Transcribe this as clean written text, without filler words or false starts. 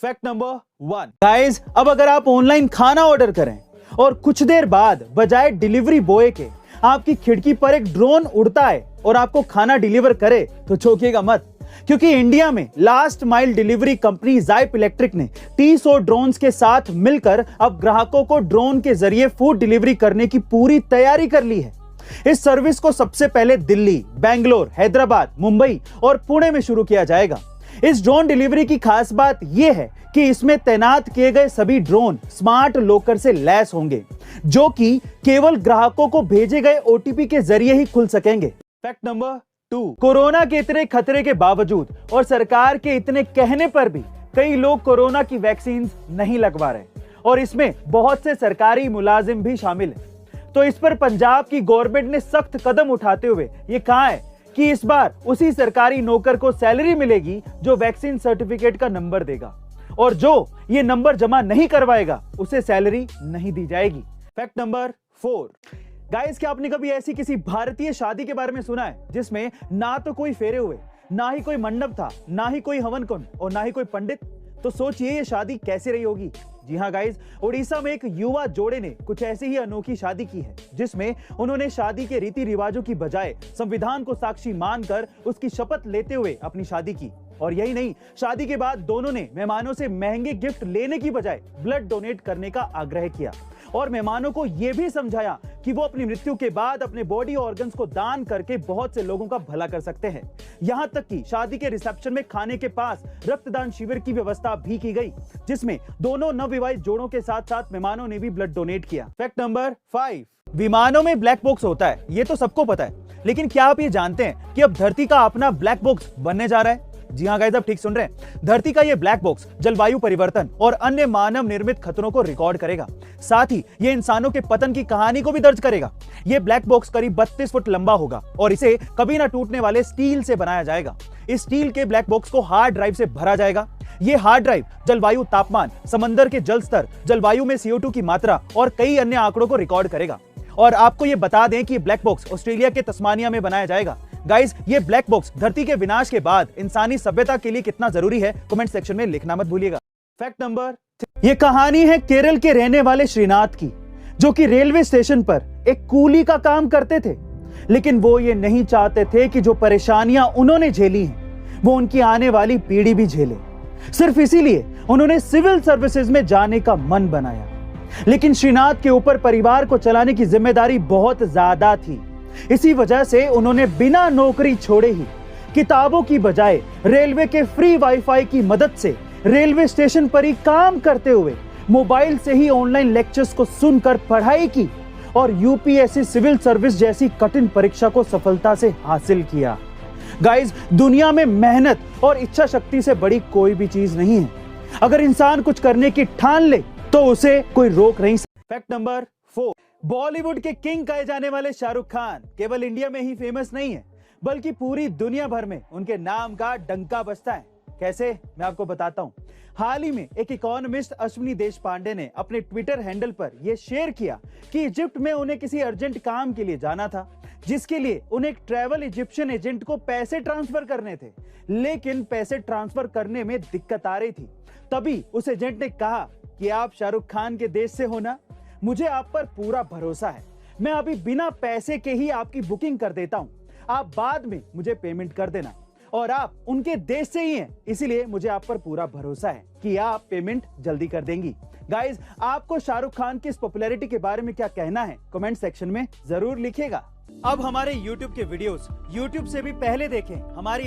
Fact number 1 guys, अब अगर आप ऑनलाइन खाना ऑर्डर करें और कुछ देर बाद बजाय डिलीवरी बॉय के आपकी खिड़की पर एक ड्रोन उड़ता है और आपको खाना डिलीवर करे तो चौंकिएगा मत, क्योंकि इंडिया में last mile delivery company Zypp electric ने टी100 ड्रोन्स के साथ मिलकर अब ग्राहकों को ड्रोन के जरिए फूड डिलीवरी करने की पूरी तैयारी कर ली है। इस सर्विस को सबसे पहले दिल्ली, बेंगलोर, हैदराबाद, मुंबई और पुणे में शुरू किया जाएगा। इस ड्रोन डिलीवरी की खास बात यह है कि इसमें तैनात किए गए सभी ड्रोन स्मार्ट लॉकर से लैस होंगे, जो कि केवल ग्राहकों को भेजे गए ओटीपी के जरिए ही खुल सकेंगे। फैक्ट नंबर 2, कोरोना के इतने खतरे के बावजूद और सरकार के इतने कहने पर भी कई लोग कोरोना की वैक्सीन नहीं लगवा रहे और इसमें बहुत से सरकारी मुलाजिम भी शामिल हैं। तो इस पर पंजाब की गवर्नमेंट ने सख्त कदम उठाते हुए ये कहा है कि इस बार उसी सरकारी नौकर को सैलरी मिलेगी जो वैक्सीन सर्टिफिकेट का नंबर देगा, और जो ये नंबर जमा नहीं करवाएगा उसे सैलरी नहीं दी जाएगी। फैक्ट नंबर 4, गाइस, क्या आपने कभी ऐसी किसी भारतीय शादी के बारे में सुना है जिसमें ना तो कोई फेरे हुए, ना ही कोई मंडप था, ना ही कोई हवन कुंड और ना ही कोई पंडित? तो सोचिए ये शादी कैसी रही होगी। जी हाँ गाइस, उड़ीसा में एक युवा जोड़े ने कुछ ऐसी ही अनोखी शादी की है, जिसमें उन्होंने शादी के रीति रिवाजों की बजाय संविधान को साक्षी मानकर उसकी शपथ लेते हुए अपनी शादी की। और यही नहीं, शादी के बाद दोनों ने मेहमानों से महंगे गिफ्ट लेने की बजाय ब्लड डोनेट करने का आग्रह किया और मेहमानों को यह भी समझाया कि वो अपनी मृत्यु के बाद अपने बॉडी ऑर्गन्स को दान करके बहुत से लोगों का भला कर सकते हैं। यहाँ तक कि शादी के रिसेप्शन में खाने के पास रक्तदान शिविर की व्यवस्था भी की गई, जिसमें दोनों नवविवाहित जोड़ों के साथ साथ मेहमानों ने भी ब्लड डोनेट किया। फैक्ट नंबर 5, विमानों में ब्लैक बॉक्स होता है, ये तो सबको पता है, लेकिन क्या आप ये जानते हैं कि अब धरती का अपना ब्लैक बॉक्स बनने जा रहा है? जी हाँ गाइस, आप ठीक सुन रहे हैं। धरती का ये ब्लैक बॉक्स जलवायु परिवर्तन और अन्य मानव निर्मित खतरों को रिकॉर्ड करेगा। साथ ही ये इंसानों के पतन की कहानी को भी दर्ज करेगा। ये ब्लैक बॉक्स करीब 32 फुट लंबा होगा और इसे कभी ना टूटने वाले स्टील से बनाया जाएगा। इस स्टील के ब्लैक बॉक्स को हार्ड ड्राइव से भरा जाएगा। ये हार्ड ड्राइव जलवायु तापमान, समंदर के जल स्तर, जलवायु में CO2 की मात्रा और कई अन्य आंकड़ों को रिकॉर्ड करेगा। और आपको ये बता दें कि ये ब्लैक बॉक्स ऑस्ट्रेलिया के तस्मानिया में बनाया जाएगा। गाइस, ये ब्लैक बॉक्स धरती के विनाश के बाद इंसानी सभ्यता के लिए कितना जरूरी है, कमेंट सेक्शन में लिखना मत भूलिएगा। फैक्ट नंबर 3, ये कहानी है केरल के रहने वाले श्रीनाथ की, जो कि रेलवे स्टेशन पर एक कूली का काम करते थे, लेकिन वो ये नहीं चाहते थे कि जो परेशानियां उन्होंने झेली हैं वो उनकी आने वाली पीढ़ी भी झेले। सिर्फ इसीलिए उन्होंने सिविल सर्विसेज में जाने का मन बनाया। लेकिन श्रीनाथ के ऊपर परिवार को चलाने की जिम्मेदारी बहुत ज्यादा थी। इसी वजह से उन्होंने बिना नौकरी छोड़े ही किताबों की बजाय रेलवे के फ्री वाईफाई की मदद से रेलवे स्टेशन पर ही काम करते हुए मोबाइल से ही ऑनलाइन लेक्चर्स को सुनकर पढ़ाई की और यूपीएससी सिविल सर्विस जैसी कठिन परीक्षा को सफलता से हासिल किया। गाइस, दुनिया में मेहनत और इच्छा शक्ति से बड़ी कोई भी चीज नहीं है। अगर इंसान कुछ करने की ठान ले तो उसे कोई रोक नहीं सकता। फैक्ट नंबर 4, बॉलीवुड के किंग कहे जाने वाले शाहरुख खान केवल इंडिया में ही फेमस नहीं है, बल्कि पूरी दुनिया भर में उनके नाम का डंका बजता है। कैसे, मैं आपको बताता हूं। हाल ही में एक इकोनॉमिस्ट अश्विनी देशपांडे ने अपने ट्विटर हैंडल पर यह शेयर किया कि इजिप्ट में उन्हें किसी अर्जेंट काम के लिए जाना था, जिसके लिए उन्हें एक ट्रैवल इजिप्शियन एजेंट को पैसे ट्रांसफर करने थे, लेकिन पैसे ट्रांसफर करने में दिक्कत आ रही थी। तभी उस एजेंट ने कहा कि आप शाहरुख खान के देश से हो ना, मुझे आप पर पूरा भरोसा है, मैं अभी बिना पैसे के ही आपकी बुकिंग कर देता हूं, आप बाद में मुझे पेमेंट कर देना। और आप उनके देश से ही हैं, इसीलिए मुझे आप पर पूरा भरोसा है कि आप पेमेंट जल्दी कर देंगी। गाइस, आपको शाहरुख खान की इस पॉपुलैरिटी के बारे में क्या कहना है, कमेंट सेक्शन में जरूर लिखिएगा। अब हमारे YouTube के वीडियोस YouTube से भी पहले देखें, हमारी